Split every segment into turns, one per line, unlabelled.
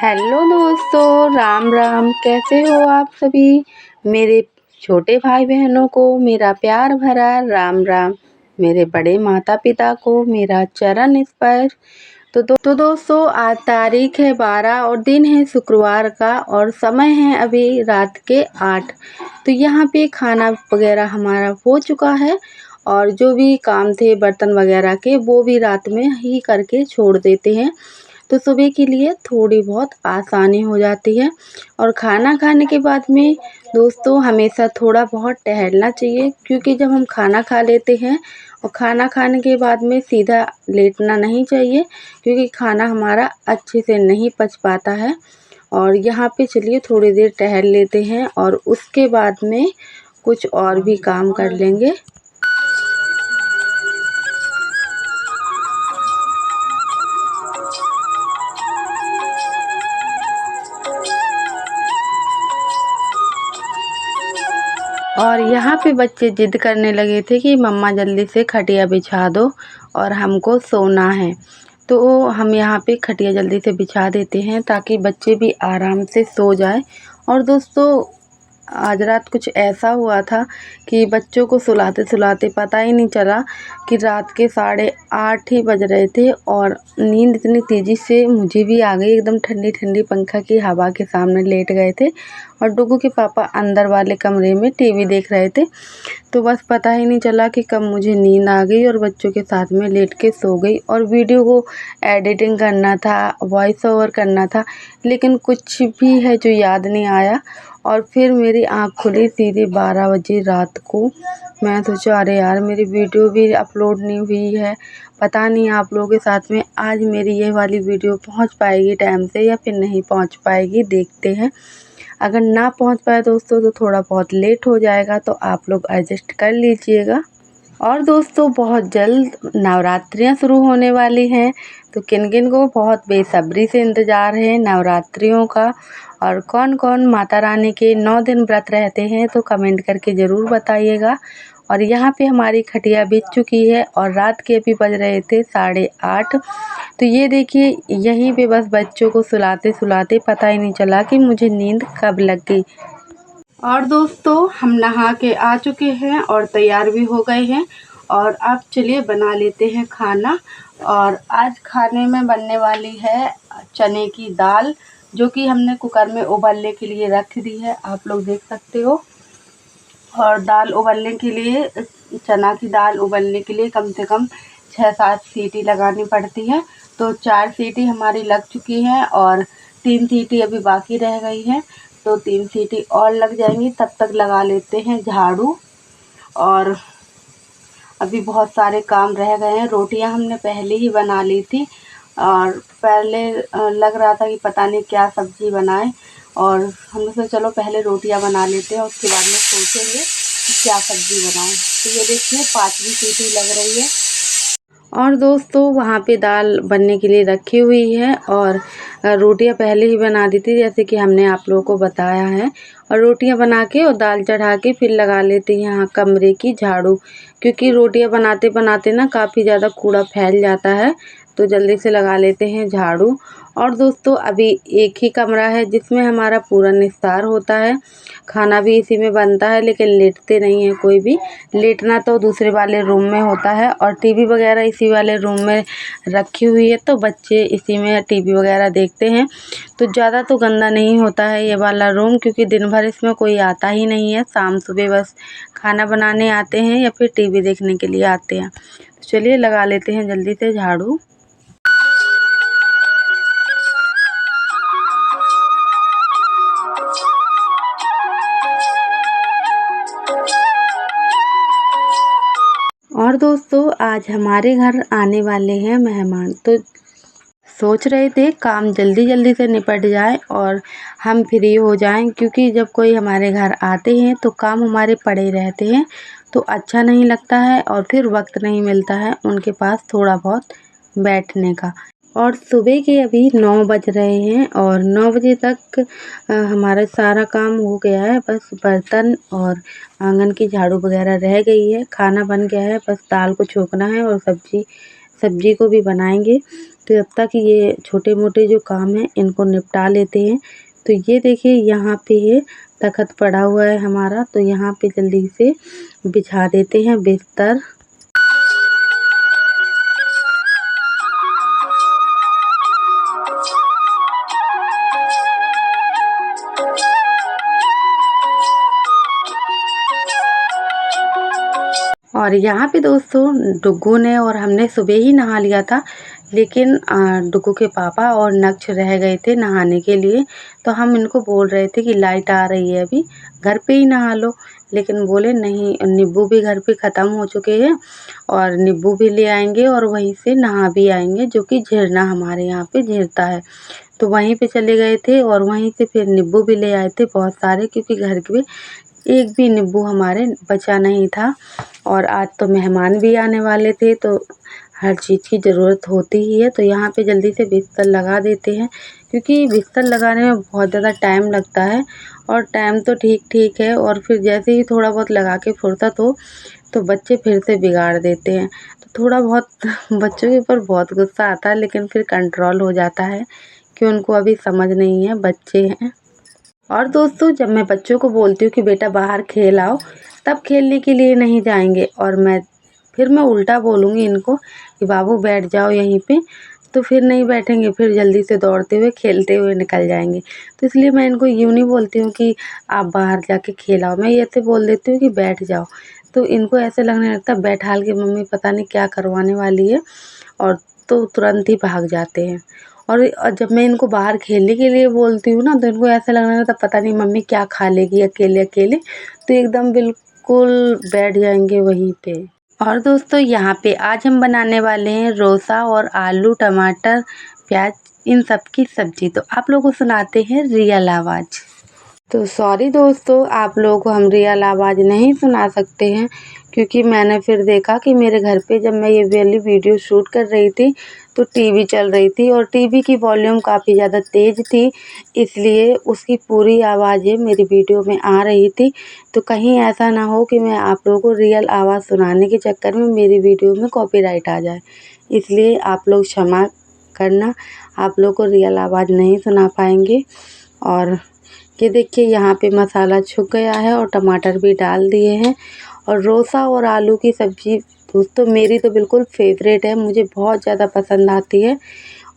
Hello दोस्तों, राम राम। कैसे हो आप सभी? मेरे छोटे भाई बहनों को मेरा प्यार भरा राम राम। मेरे बड़े माता पिता को मेरा चरण स्पर्श। तो दोस्तों, आज तारीख है 12 और दिन है शुक्रवार का और समय है अभी रात के 8। तो यहाँ पे खाना वगैरह हमारा हो चुका है और जो भी काम थे बर्तन वगैरह के वो भी रात में ही करके छोड़ देते हैं। तो सुबह के लिए थोड़ी बहुत आसानी हो जाती है। और खाना खाने के बाद में दोस्तों हमेशा थोड़ा बहुत टहलना चाहिए, क्योंकि जब हम खाना खा लेते हैं और खाना खाने के बाद में सीधा लेटना नहीं चाहिए, क्योंकि खाना हमारा अच्छे से नहीं पच पाता है। और यहाँ पे चलिए थोड़ी देर टहल लेते हैं और उसके बाद में कुछ और भी काम कर लेंगे। और यहाँ पे बच्चे ज़िद करने लगे थे कि मम्मा जल्दी से खटिया बिछा दो और हमको सोना है। तो हम यहाँ पे खटिया जल्दी से बिछा देते हैं ताकि बच्चे भी आराम से सो जाए। और दोस्तों, आज रात कुछ ऐसा हुआ था कि बच्चों को सुलाते सुलाते पता ही नहीं चला कि रात के 8:30 ही बज रहे थे और नींद इतनी तेज़ी से मुझे भी आ गई। एकदम ठंडी ठंडी पंखा की हवा के सामने लेट गए थे और डुगू के पापा अंदर वाले कमरे में टीवी देख रहे थे। तो बस पता ही नहीं चला कि कब मुझे नींद आ गई और बच्चों के साथ में लेट के सो गई। और वीडियो को एडिटिंग करना था, वॉइस ओवर करना था, लेकिन कुछ भी है जो याद नहीं आया। और फिर मेरी आँख खुली सीधे 12 बजे रात को। मैं सोचा अरे यार, मेरी वीडियो भी अपलोड नहीं हुई है। पता नहीं आप लोगों के साथ में आज मेरी ये वाली वीडियो पहुंच पाएगी टाइम से या फिर नहीं पहुंच पाएगी, देखते हैं। अगर ना पहुंच पाए दोस्तों तो थोड़ा बहुत लेट हो जाएगा, तो आप लोग एडजस्ट कर लीजिएगा। और दोस्तों, बहुत जल्द नवरात्रियां शुरू होने वाली हैं, तो किन किन को बहुत बेसब्री से इंतज़ार है नवरात्रियों का। और कौन कौन माता रानी के 9 दिन व्रत रहते हैं तो कमेंट करके ज़रूर बताइएगा। और यहाँ पे हमारी खटिया बिछ चुकी है और रात के अभी बज रहे थे 8:30। तो ये देखिए, यहीं पे बस बच्चों को सुलाते सुलाते पता ही नहीं चला कि मुझे नींद कब लग गई। और दोस्तों, हम नहा के आ चुके हैं और तैयार भी हो गए हैं। और अब चलिए बना लेते हैं खाना। और आज खाने में बनने वाली है चने की दाल, जो कि हमने कुकर में उबलने के लिए रख दी है, आप लोग देख सकते हो। और दाल उबलने के लिए, चना की दाल उबलने के लिए कम से कम 6-7 सीटी लगानी पड़ती है। तो 4 सीटी हमारी लग चुकी हैं और 3 सीटी अभी बाकी रह गई हैं। तो 3 सीटी और लग जाएंगी, तब तक लगा लेते हैं झाड़ू। और अभी बहुत सारे काम रह गए हैं। रोटियां हमने पहले ही बना ली थी और पहले लग रहा था कि पता नहीं क्या सब्ज़ी बनाएं, और हमने सोचा चलो पहले रोटियां बना लेते हैं, उसके बाद में सोचेंगे कि क्या सब्ज़ी बनाएं। तो ये देखिए 5वीं सीटी लग रही है। और दोस्तों, वहाँ पे दाल बनने के लिए रखी हुई है और रोटियां पहले ही बना दी थी, जैसे कि हमने आप लोगों को बताया है। और रोटियां बना के और दाल चढ़ा के फिर लगा लेते हैं यहाँ कमरे की झाड़ू, क्योंकि रोटियां बनाते बनाते ना काफ़ी ज़्यादा कूड़ा फैल जाता है। तो जल्दी से लगा लेते हैं झाड़ू। और दोस्तों, अभी एक ही कमरा है जिसमें हमारा पूरा निस्तार होता है, खाना भी इसी में बनता है, लेकिन लेटते नहीं है कोई भी। लेटना तो दूसरे वाले रूम में होता है और टीवी वगैरह इसी वाले रूम में रखी हुई है, तो बच्चे इसी में टीवी वगैरह देखते हैं। तो ज़्यादा तो गंदा नहीं होता है ये वाला रूम, क्योंकि दिन भर इसमें कोई आता ही नहीं है। शाम सुबह बस खाना बनाने आते हैं या फिर टीवी देखने के लिए आते हैं। तो चलिए लगा लेते हैं जल्दी से झाड़ू। और दोस्तों, आज हमारे घर आने वाले हैं मेहमान, तो सोच रहे थे काम जल्दी जल्दी से निपट जाए और हम फ्री हो जाएं, क्योंकि जब कोई हमारे घर आते हैं तो काम हमारे पड़े रहते हैं, तो अच्छा नहीं लगता है और फिर वक्त नहीं मिलता है उनके पास थोड़ा बहुत बैठने का। और सुबह के अभी 9 बज रहे हैं और 9 बजे तक हमारा सारा काम हो गया है। बस बर्तन और आंगन की झाड़ू वगैरह रह गई है, खाना बन गया है, बस दाल को छोंकना है और सब्ज़ी सब्जी को भी बनाएंगे। तो जब तक ये छोटे मोटे जो काम हैं इनको निपटा लेते हैं। तो ये देखिए यहाँ पे ये तख्त पड़ा हुआ है हमारा, तो यहाँ पे जल्दी से बिछा देते हैं बिस्तर। और यहाँ पे दोस्तों डुग्गू ने और हमने सुबह ही नहा लिया था, लेकिन डुग्गू के पापा और नक्ष रह गए थे नहाने के लिए। तो हम इनको बोल रहे थे कि लाइट आ रही है अभी, घर पे ही नहा लो, लेकिन बोले नहीं, नींबू भी घर पे ख़त्म हो चुके हैं और नींबू भी ले आएंगे और वहीं से नहा भी आएंगे, जो कि झरना हमारे यहाँ पे झरता है। तो वहीं पे चले गए थे और वहीं से फिर नींबू भी ले आए थे बहुत सारे, क्योंकि घर के एक भी नींबू हमारे बचा नहीं था। और आज तो मेहमान भी आने वाले थे, तो हर चीज़ की ज़रूरत होती ही है। तो यहाँ पे जल्दी से बिस्तर लगा देते हैं, क्योंकि बिस्तर लगाने में बहुत ज़्यादा टाइम लगता है। और टाइम तो ठीक ठीक है, और फिर जैसे ही थोड़ा बहुत लगा के फुर्सत हो तो बच्चे फिर से बिगाड़ देते हैं। तो थोड़ा बहुत बच्चों के ऊपर बहुत गुस्सा आता है, लेकिन फिर कंट्रोल हो जाता है कि उनको अभी समझ नहीं है, बच्चे हैं। और दोस्तों जब मैं बच्चों को बोलती हूँ कि बेटा बाहर खेल आओ, तब खेलने के लिए नहीं जाएंगे, और मैं उल्टा बोलूँगी इनको कि बाबू बैठ जाओ यहीं पे, तो फिर नहीं बैठेंगे, फिर जल्दी से दौड़ते हुए खेलते हुए निकल जाएंगे। तो इसलिए मैं इनको यूँ नहीं बोलती हूँ कि आप बाहर जाके खेल आओ, मैं ये ऐसे बोल देती हूँ कि बैठ जाओ। तो इनको ऐसे लगने लगता है बैठाल के मम्मी पता नहीं क्या करवाने वाली है, और तो तुरंत ही भाग जाते हैं। और जब मैं इनको बाहर खेलने के लिए बोलती हूँ ना, तो इनको ऐसा लगने लगता पता नहीं मम्मी क्या खा लेगी अकेले अकेले, तो एकदम बिल्कुल बैठ जाएंगे वहीं पे। और दोस्तों यहाँ पे आज हम बनाने वाले हैं रोसा और आलू टमाटर प्याज इन सब की सब्जी। तो आप लोगों को सुनाते हैं रियल आवाज़। तो सॉरी दोस्तों, आप लोगों को हम रियल आवाज़ नहीं सुना सकते हैं, क्योंकि मैंने फिर देखा कि मेरे घर पे जब मैं ये वाली वीडियो शूट कर रही थी तो टीवी चल रही थी, और टीवी की वॉल्यूम काफ़ी ज़्यादा तेज़ थी, इसलिए उसकी पूरी आवाज़ें मेरी वीडियो में आ रही थी। तो कहीं ऐसा ना हो कि मैं आप लोगों को रियल आवाज़ सुनाने के चक्कर में मेरी वीडियो में कॉपीराइट आ जाए, इसलिए आप लोग क्षमा करना, आप लोग को रियल आवाज़ नहीं सुना पाएंगे। और ये देखिए यहाँ पे मसाला छुक गया है और टमाटर भी डाल दिए हैं। और रोसा और आलू की सब्ज़ी दोस्तों मेरी तो बिल्कुल फेवरेट है, मुझे बहुत ज़्यादा पसंद आती है।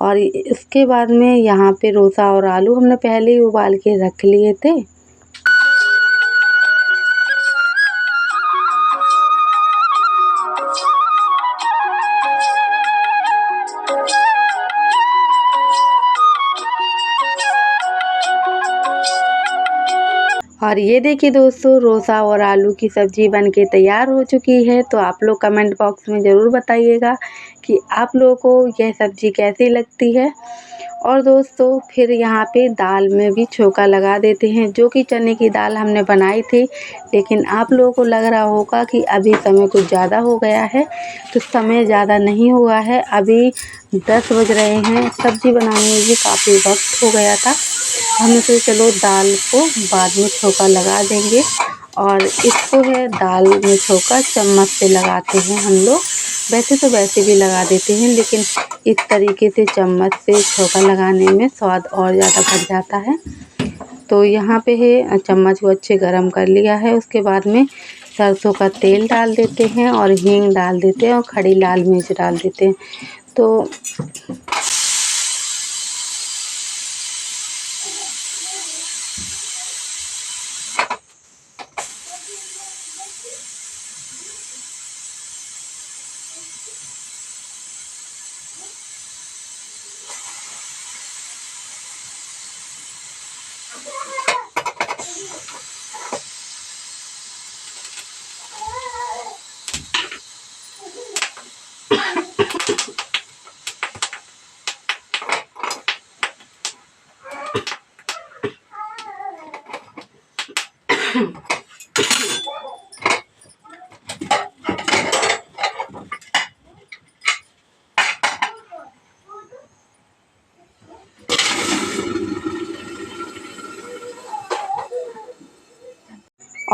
और इसके बाद में यहाँ पे रोसा और आलू हमने पहले ही उबाल के रख लिए थे। और ये देखिए दोस्तों रोसा और आलू की सब्ज़ी बनके तैयार हो चुकी है। तो आप लोग कमेंट बॉक्स में ज़रूर बताइएगा कि आप लोगों को यह सब्ज़ी कैसी लगती है। और दोस्तों फिर यहाँ पे दाल में भी छोंका लगा देते हैं, जो कि चने की दाल हमने बनाई थी, लेकिन आप लोगों को लग रहा होगा कि अभी समय कुछ ज़्यादा हो गया है। तो समय ज़्यादा नहीं हुआ है, अभी 10 बज रहे हैं, सब्ज़ी बनाने में भी काफ़ी वक्त हो गया था। हमने सोचा चलो दाल को बाद में छोंका लगा देंगे। और इसको है दाल में छोंका चम्मच से लगाते हैं हम लोग, वैसे तो वैसे भी लगा देते हैं, लेकिन इस तरीके से चम्मच से छोंका लगाने में स्वाद और ज़्यादा बढ़ जाता है। तो यहाँ पे है चम्मच को अच्छे गरम कर लिया है, उसके बाद में सरसों का तेल डाल देते हैं और हींग डाल देते हैं और खड़ी लाल मिर्च डाल देते हैं। तो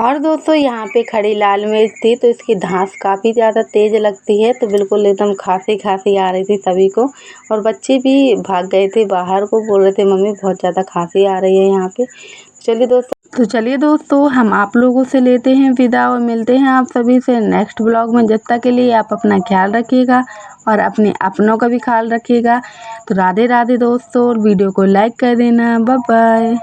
और दोस्तों यहाँ पे खड़ी लाल मिर्च थी तो इसकी धांस काफ़ी ज़्यादा तेज़ लगती है, तो बिल्कुल एकदम खांसी आ रही थी सभी को। और बच्चे भी भाग गए थे बाहर को, बोल रहे थे मम्मी बहुत ज़्यादा खांसी आ रही है यहाँ पे। चलिए दोस्तों हम आप लोगों से लेते हैं विदा और मिलते हैं आप सभी से नेक्स्ट ब्लॉग में। जब तक के लिए आप अपना ख्याल रखिएगा और अपने अपनों का भी ख्याल रखिएगा। तो राधे राधे दोस्तों, और वीडियो को लाइक कर देना। Bye bye.